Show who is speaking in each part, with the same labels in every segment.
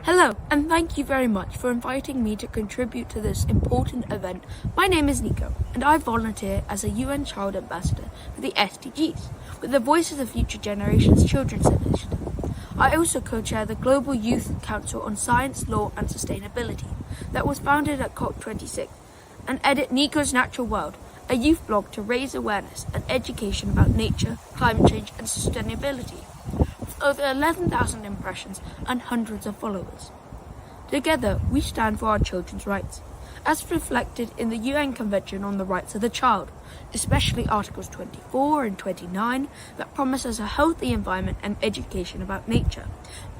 Speaker 1: Hello, and thank you very much for inviting me to contribute to this important event. My name is Nico, and I volunteer as a UN Child Ambassador for the SDGs, with the Voices of Future Generations Children's Initiative. I also co-chair the Global Youth Council on Science, Law and Sustainability that was founded at COP26, and edit Nico's Natural World, a youth blog to raise awareness and education about nature, climate change and sustainability. Over 11,000 impressions and hundreds of followers. Together, we stand for our children's rights, as reflected in the UN Convention on the Rights of the Child, especially Articles 24 and 29 that promise us a healthy environment and education about nature,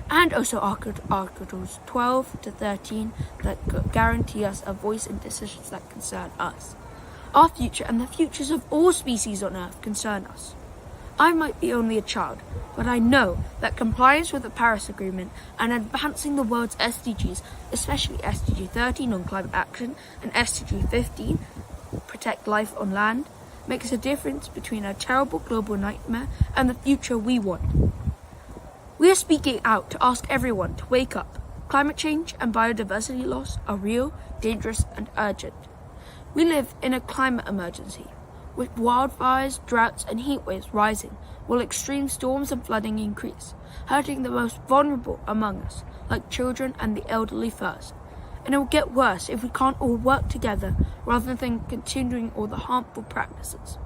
Speaker 1: and also Articles 12 to 13 that guarantee us a voice in decisions that concern us. Our future and the futures of all species on Earth concern us. I might be only a child, but I know that compliance with the Paris Agreement and advancing the world's SDGs, especially SDG 13 on climate action and SDG 15, protect life on land, makes a difference between a terrible global nightmare and the future we want. We are speaking out to ask everyone to wake up. Climate change and biodiversity loss are real, dangerous and urgent. We live in a climate emergency, with wildfires, droughts and heat waves rising, while extreme storms and flooding increase, hurting the most vulnerable among us, like children and the elderly first. And it will get worse if we can't all work together rather than continuing all the harmful practices.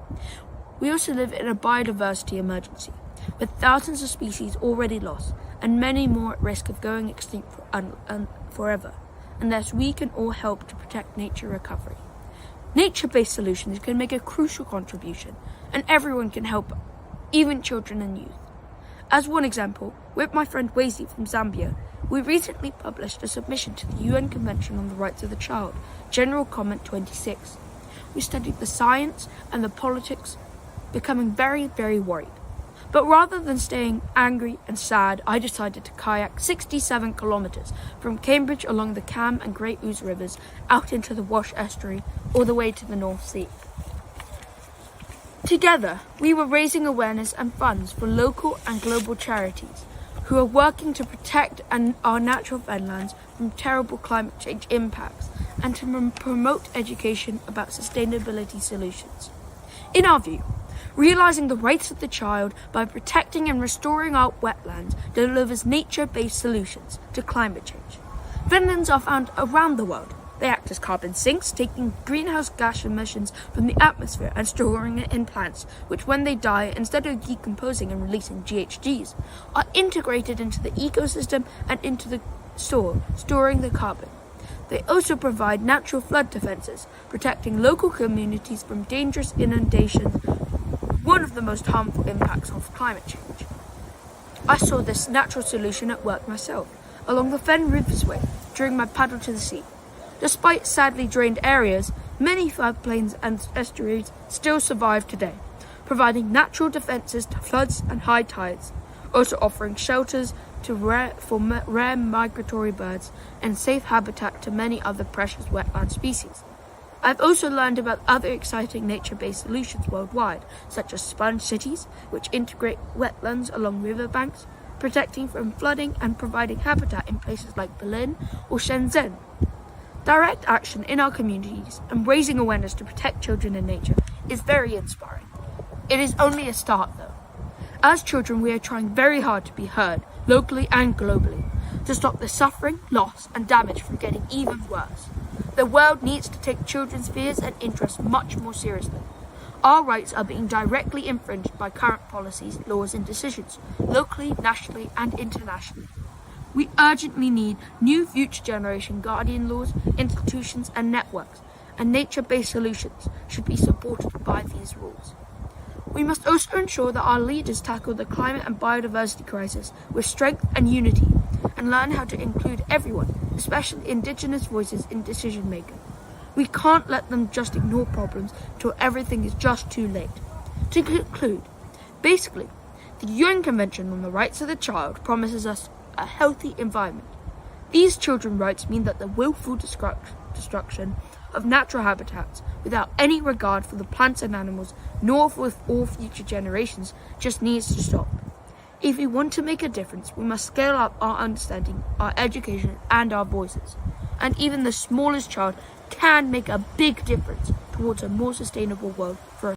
Speaker 1: We also live in a biodiversity emergency, with thousands of species already lost and many more at risk of going extinct forever, unless we can all help to protect nature recovery. Nature-based solutions can make a crucial contribution, and everyone can help, even children and youth. As one example, with my friend Wazy from Zambia, we recently published a submission to the UN Convention on the Rights of the Child, General Comment 26. We studied the science and the politics, becoming very, very worried. But rather than staying angry and sad, I decided to kayak 67 kilometers from Cambridge along the Cam and Great Ouse rivers out into the Wash estuary all the way to the North Sea. Together, we were raising awareness and funds for local and global charities who are working to protect our natural fenlands from terrible climate change impacts and to promote education about sustainability solutions. In our view, realizing the rights of the child by protecting and restoring our wetlands delivers nature-based solutions to climate change. Fenlands are found around the world. They act as carbon sinks, taking greenhouse gas emissions from the atmosphere and storing it in plants, which when they die, instead of decomposing and releasing GHGs, are integrated into the ecosystem and into the soil, storing the carbon. They also provide natural flood defenses, protecting local communities from dangerous inundations, one of the most harmful impacts of climate change. I saw this natural solution at work myself, along the Fen Riversway, during my paddle to the sea. Despite sadly drained areas, many floodplains and estuaries still survive today, providing natural defenses to floods and high tides, also offering shelters to rare migratory birds and safe habitat to many other precious wetland species. I've also learned about other exciting nature-based solutions worldwide, such as sponge cities, which integrate wetlands along riverbanks, protecting from flooding and providing habitat in places like Berlin or Shenzhen. Direct action in our communities and raising awareness to protect children and nature is very inspiring. It is only a start, though. As children, we are trying very hard to be heard, locally and globally, to stop the suffering, loss and damage from getting even worse. The world needs to take children's fears and interests much more seriously. Our rights are being directly infringed by current policies, laws and decisions, locally, nationally and internationally. We urgently need new future generation guardian laws, institutions and networks, and nature-based solutions should be supported by these rules. We must also ensure that our leaders tackle the climate and biodiversity crisis with strength and unity, and learn how to include everyone, especially Indigenous voices in decision-making. We can't let them just ignore problems till everything is just too late. To conclude, basically, the UN Convention on the Rights of the Child promises us a healthy environment. These children's rights mean that the willful destruction of natural habitats without any regard for the plants and animals, nor for all future generations, just needs to stop. If we want to make a difference, we must scale up our understanding, our education, and our voices. And even the smallest child can make a big difference towards a more sustainable world for us.